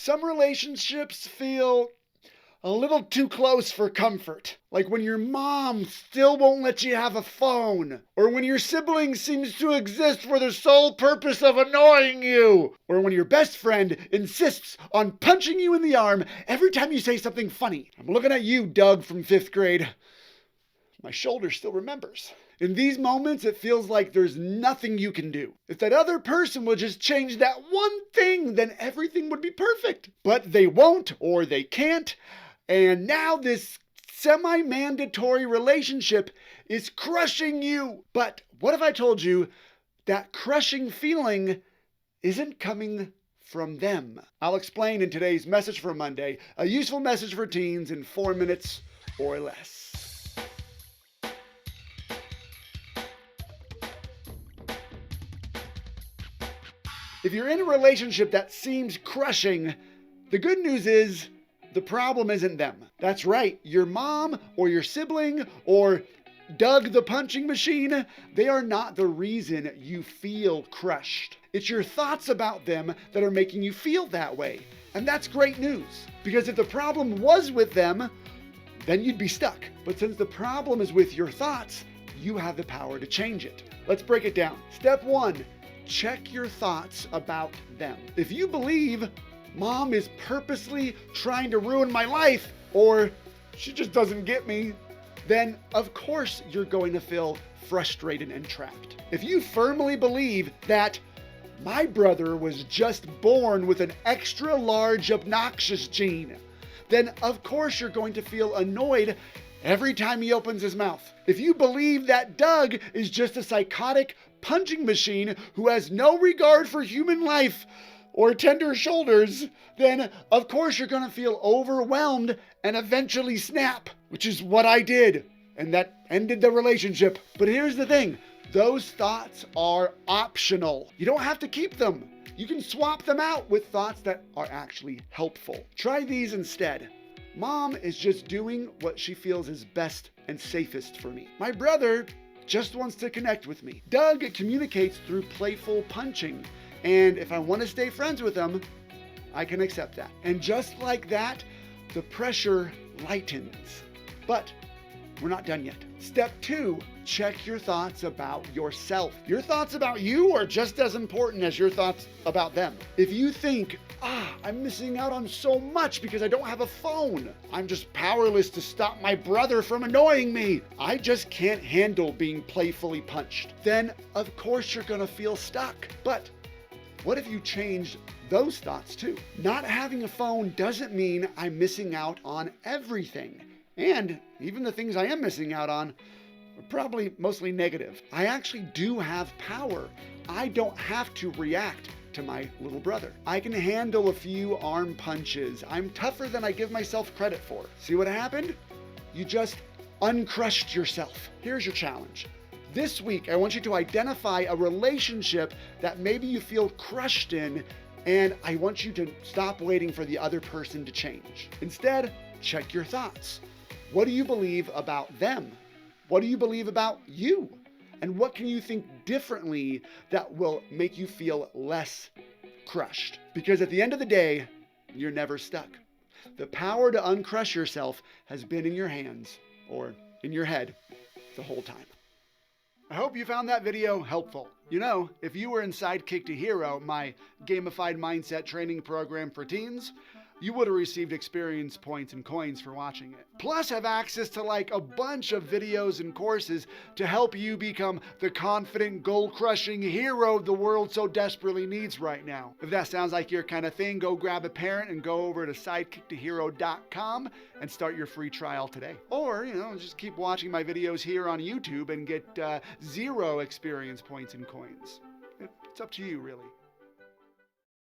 Some relationships feel a little too close for comfort. Like when your mom still won't let you have a phone, or when your sibling seems to exist for the sole purpose of annoying you, or when your best friend insists on punching you in the arm every time you say something funny. I'm looking at you, Doug, from 5th grade. My shoulder still remembers. In these moments, it feels like there's nothing you can do. If that other person would just change that one thing, then everything would be perfect. But they won't, or they can't. And now this semi-mandatory relationship is crushing you. But what if I told you that crushing feeling isn't coming from them? I'll explain in today's Message for Monday, a useful message for teens in 4 minutes or less. If you're in a relationship that seems crushing, the good news is the problem isn't them. That's right, your mom or your sibling or Doug the punching machine, they are not the reason you feel crushed. It's your thoughts about them that are making you feel that way. And that's great news, because if the problem was with them, then you'd be stuck. But since the problem is with your thoughts, you have the power to change it. Let's break it down. Step 1. Check your thoughts about them. If you believe mom is purposely trying to ruin my life, or she just doesn't get me, then of course you're going to feel frustrated and trapped. If you firmly believe that my brother was just born with an extra large obnoxious gene, then of course you're going to feel annoyed every time he opens his mouth. If you believe that Doug is just a psychotic punching machine who has no regard for human life or tender shoulders, then of course you're going to feel overwhelmed and eventually snap, which is what I did. And that ended the relationship. But here's the thing, those thoughts are optional. You don't have to keep them. You can swap them out with thoughts that are actually helpful. Try these instead. Mom is just doing what she feels is best and safest for me. My brother just wants to connect with me. Doug communicates through playful punching, and if I want to stay friends with him, I can accept that. And just like that, the pressure lightens. But we're not done yet. Step 2, check your thoughts about yourself. Your thoughts about you are just as important as your thoughts about them. If you think, I'm missing out on so much because I don't have a phone. I'm just powerless to stop my brother from annoying me. I just can't handle being playfully punched. Then, of course, you're gonna feel stuck. But what if you changed those thoughts too? Not having a phone doesn't mean I'm missing out on everything. And even the things I am missing out on are probably mostly negative. I actually do have power. I don't have to react to my little brother. I can handle a few arm punches. I'm tougher than I give myself credit for. See what happened? You just uncrushed yourself. Here's your challenge. This week, I want you to identify a relationship that maybe you feel crushed in, and I want you to stop waiting for the other person to change. Instead, check your thoughts. What do you believe about them? What do you believe about you? And what can you think differently that will make you feel less crushed? Because at the end of the day, you're never stuck. The power to uncrush yourself has been in your hands or in your head the whole time. I hope you found that video helpful. You know, if you were in Sidekick to Hero, my gamified mindset training program for teens, you would have received experience points and coins for watching it. Plus have access to like a bunch of videos and courses to help you become the confident, goal-crushing hero the world so desperately needs right now. If that sounds like your kind of thing, go grab a parent and go over to sidekicktohero.com and start your free trial today. Or, just keep watching my videos here on YouTube and get 0 experience points and coins. It's up to you, really.